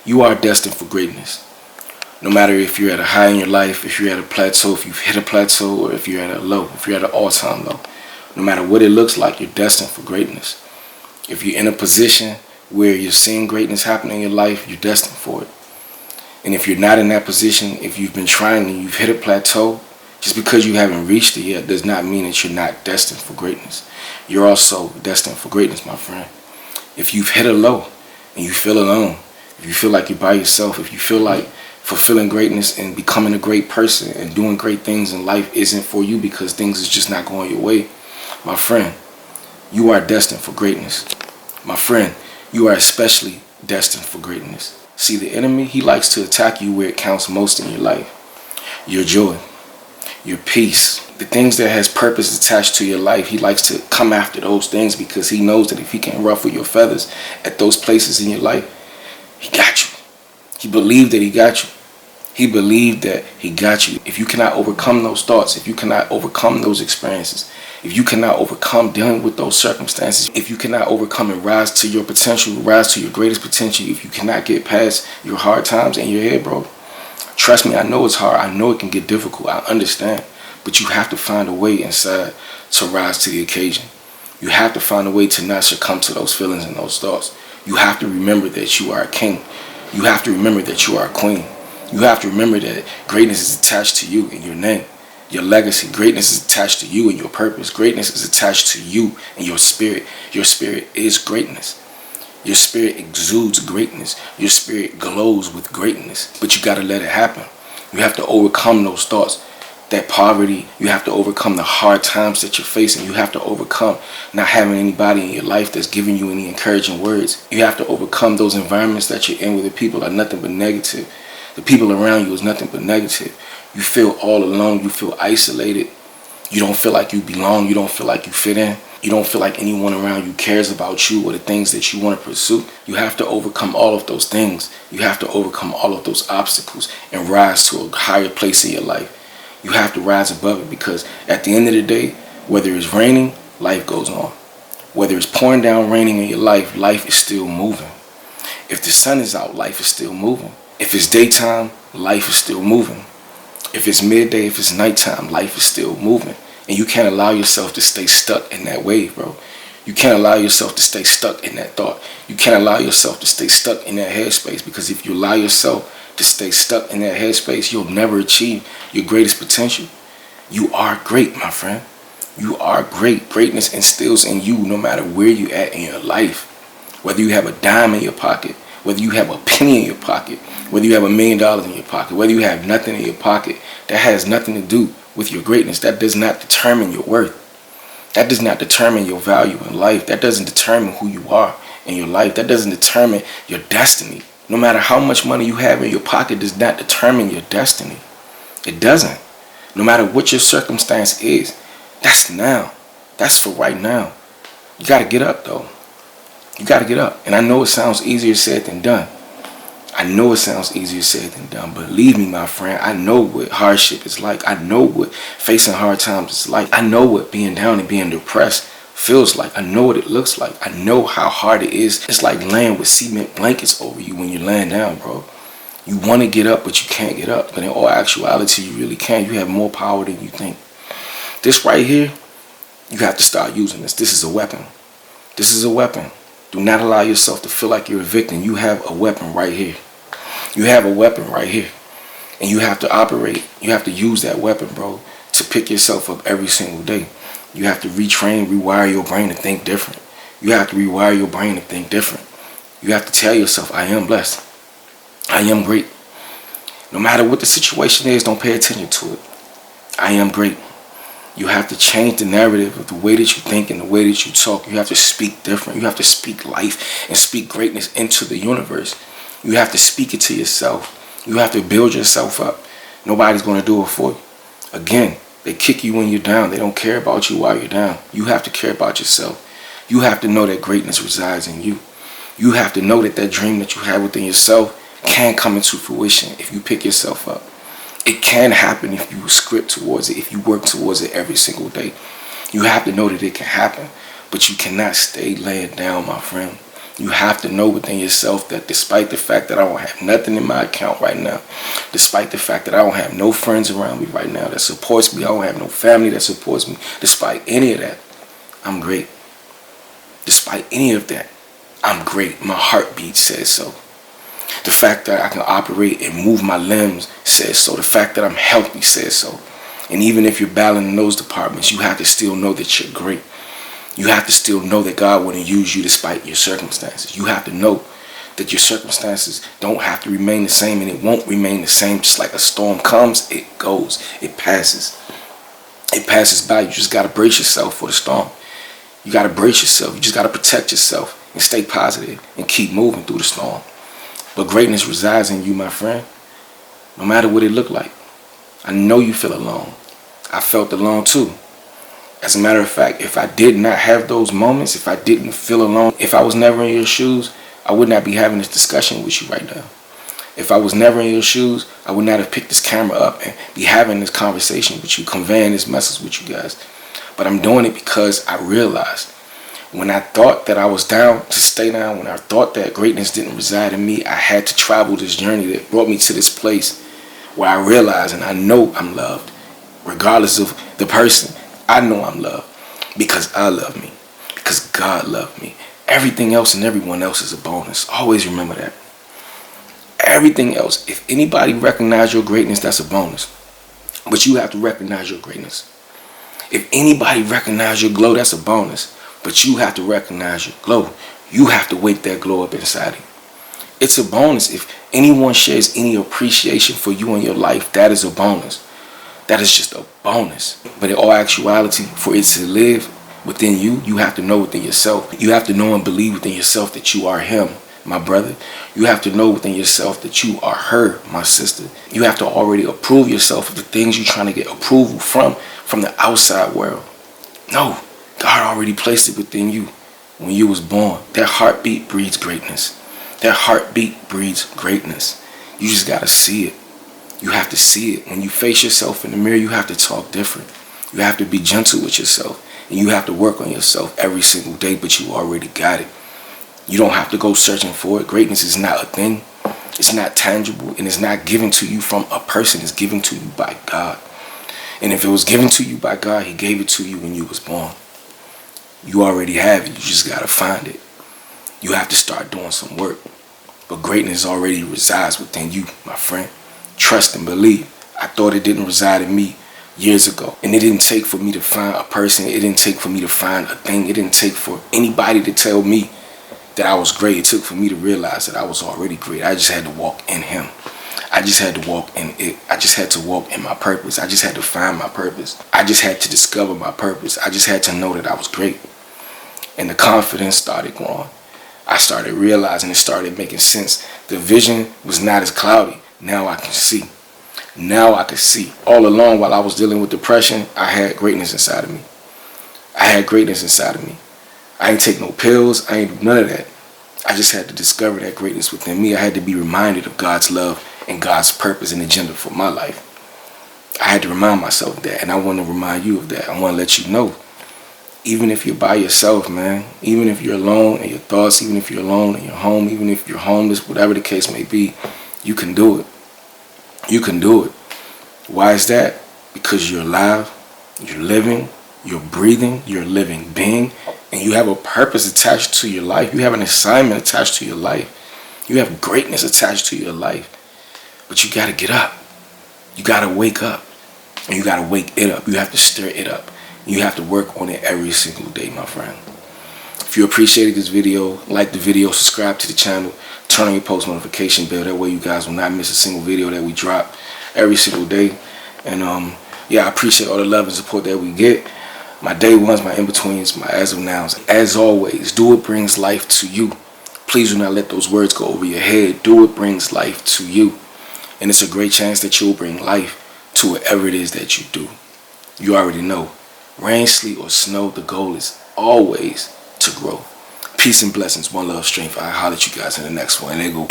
You are destined for greatness. No matter if you're at a high in your life, if you're at a plateau, if you've hit a plateau, or if you're at a low, if you're at an all-time low. No matter what it looks like, you're destined for greatness. If you're in a position where you're seeing greatness happen in your life, you're destined for it. And if you're not in that position, if you've been trying and you've hit a plateau, just because you haven't reached it yet does not mean that you're not destined for greatness. You're also destined for greatness, my friend. If you've hit a low and you feel alone, if you feel like you're by yourself, if you feel like fulfilling greatness and becoming a great person and doing great things in life isn't for you because things is just not going your way, my friend, you are destined for greatness. My friend, you are especially destined for greatness. See, the enemy, he likes to attack you where it counts most in your life. Your joy, your peace, the things that has purpose attached to your life, he likes to come after those things because he knows that if he can ruffle your feathers at those places in your life, he got you. He believed that he got you. He believed that he got you. If you cannot overcome those thoughts, if you cannot overcome those experiences, if you cannot overcome dealing with those circumstances, if you cannot overcome and rise to your potential, rise to your greatest potential, if you cannot get past your hard times in your head, bro, trust me, I know it's hard. I know it can get difficult. I understand. But you have to find a way inside to rise to the occasion. You have to find a way to not succumb to those feelings and those thoughts. You have to remember that you are a king. You have to remember that you are a queen. You have to remember that greatness is attached to you and your name, your legacy. Greatness is attached to you and your purpose. Greatness is attached to you and your spirit. Your spirit is greatness. Your spirit exudes greatness. Your spirit glows with greatness. But you got to let it happen. You have to overcome those thoughts, that poverty. You have to overcome the hard times that you're facing. You have to overcome not having anybody in your life that's giving you any encouraging words. You have to overcome those environments that you're in where the people are nothing but negative. The people around you is nothing but negative. You feel all alone. You feel isolated. You don't feel like you belong. You don't feel like you fit in. You don't feel like anyone around you cares about you or the things that you want to pursue. You have to overcome all of those things. You have to overcome all of those obstacles and rise to a higher place in your life. You have to rise above it because at the end of the day, whether it's raining, life goes on. Whether it's pouring down raining in your life, life is still moving. If the sun is out, life is still moving. If it's daytime, life is still moving. If it's midday, if it's nighttime, life is still moving. And you can't allow yourself to stay stuck in that wave, bro. You can't allow yourself to stay stuck in that thought. You can't allow yourself to stay stuck in that headspace because if you allow yourself to stay stuck in that headspace, you'll never achieve your greatest potential. You are great, my friend. You are great. Greatness instills in you no matter where you're at in your life. Whether you have a dime in your pocket, whether you have a penny in your pocket, whether you have $1 million in your pocket, whether you have nothing in your pocket, that has nothing to do with your greatness. That does not determine your worth. That does not determine your value in life. That doesn't determine who you are in your life. That doesn't determine your destiny. No matter how much money you have in your pocket does not determine your destiny. It doesn't. No matter what your circumstance is, that's now. That's for right now. You got to get up, though. You got to get up. And I know it sounds easier said than done. I know it sounds easier said than done. But believe me, my friend, I know what hardship is like. I know what facing hard times is like. I know what being down and being depressed feels like. I know what it looks like. I know how hard it is. It's like laying with cement blankets over you when you're laying down, bro. You want to get up, but you can't get up. But in all actuality, you really can. You have more power than you think. This right here, you have to start using this. This is a weapon. This is a weapon. Do not allow yourself to feel like you're a victim. You have a weapon right here. You have a weapon right here. And you have to operate. You have to use that weapon, bro, to pick yourself up every single day. You have to retrain, rewire your brain to think different. You have to rewire your brain to think different. You have to tell yourself, I am blessed. I am great. No matter what the situation is, don't pay attention to it. I am great. You have to change the narrative of the way that you think and the way that you talk. You have to speak different. You have to speak life and speak greatness into the universe. You have to speak it to yourself. You have to build yourself up. Nobody's going to do it for you. Again, they kick you when you're down. They don't care about you while you're down. You have to care about yourself. You have to know that greatness resides in you. You have to know that that dream that you have within yourself can come into fruition if you pick yourself up. It can happen if you script towards it, if you work towards it every single day. You have to know that it can happen, but you cannot stay laying down, my friend. You have to know within yourself that despite the fact that I don't have nothing in my account right now, despite the fact that I don't have no friends around me right now that supports me, I don't have no family that supports me, despite any of that, I'm great. Despite any of that, I'm great. My heartbeat says so. The fact that I can operate and move my limbs says so. The fact that I'm healthy says so. And even if you're battling in those departments, you have to still know that you're great. You have to still know that God wouldn't use you despite your circumstances. You have to know that your circumstances don't have to remain the same, and it won't remain the same. Just like a storm comes, it goes, it passes. It passes by. You just got to brace yourself for the storm. You got to brace yourself. You just got to protect yourself and stay positive and keep moving through the storm. But greatness resides in you, my friend, no matter what it looked like. I know you feel alone. I felt alone too. As a matter of fact, if I did not have those moments, if I didn't feel alone, if I was never in your shoes, I would not be having this discussion with you right now. If I was never in your shoes, I would not have picked this camera up and be having this conversation with you, conveying this message with you guys. But I'm doing it because I realized when I thought that I was down to stay down, when I thought that greatness didn't reside in me, I had to travel this journey that brought me to this place where I realize and I know I'm loved. Regardless of the person, I know I'm loved because I love me, because God loved me. Everything else and everyone else is a bonus. Always remember that. Everything else, if anybody recognize your greatness, that's a bonus. But you have to recognize your greatness. If anybody recognize your glow, that's a bonus. But you have to recognize your glow. You have to wake that glow up inside of you. It's a bonus. If anyone shares any appreciation for you in your life, that is a bonus. That is just a bonus. But in all actuality, for it to live within you, you have to know within yourself. You have to know and believe within yourself that you are him, my brother. You have to know within yourself that you are her, my sister. You have to already approve yourself of the things you're trying to get approval from the outside world. No, God already placed it within you when you was born. That heartbeat breeds greatness. That heartbeat breeds greatness. You just got to see it. You have to see it. When you face yourself in the mirror, you have to talk different. You have to be gentle with yourself. And you have to work on yourself every single day, but you already got it. You don't have to go searching for it. Greatness is not a thing. It's not tangible, and it's not given to you from a person. It's given to you by God. And if it was given to you by God, he gave it to you when you was born. You already have it. You just got to find it. You have to start doing some work. But greatness already resides within you, my friend. Trust and believe. I thought it didn't reside in me years ago. And it didn't take for me to find a person. It didn't take for me to find a thing. It didn't take for anybody to tell me that I was great. It took for me to realize that I was already great. I just had to walk in him. I just had to walk in it. I just had to walk in my purpose. I just had to find my purpose. I just had to discover my purpose. I just had to know that I was great. And the confidence started growing. I started realizing it started making sense. The vision was not as cloudy. Now I can see. Now I can see. All along while I was dealing with depression, I had greatness inside of me. I had greatness inside of me. I ain't take no pills. I ain't do none of that. I just had to discover that greatness within me. I had to be reminded of God's love and God's purpose and agenda for my life. I had to remind myself of that, and I want to remind you of that. I want to let you know, even if you're by yourself, man, even if you're alone in your thoughts, even if you're alone in your home, even if you're homeless, whatever the case may be, you can do it. You can do it. Why is that? Because you're alive, you're living, you're breathing, you're a living being, and you have a purpose attached to your life. You have an assignment attached to your life. You have greatness attached to your life. But you got to get up. You got to wake up. And you got to wake it up. You have to stir it up. You have to work on it every single day, my friend. If you appreciated this video, like the video, subscribe to the channel, turn on your post notification bell. That way you guys will not miss a single video that we drop every single day. And yeah, I appreciate all the love and support that we get. My day ones, my in-betweens, my as of nows. As always, do what brings life to you. Please do not let those words go over your head. Do what brings life to you. And it's a great chance that you'll bring life to whatever it is that you do. You already know. Rain, sleet, or snow, the goal is always to grow. Peace and blessings. One love, strength. I'll holler at you guys in the next one. And they go.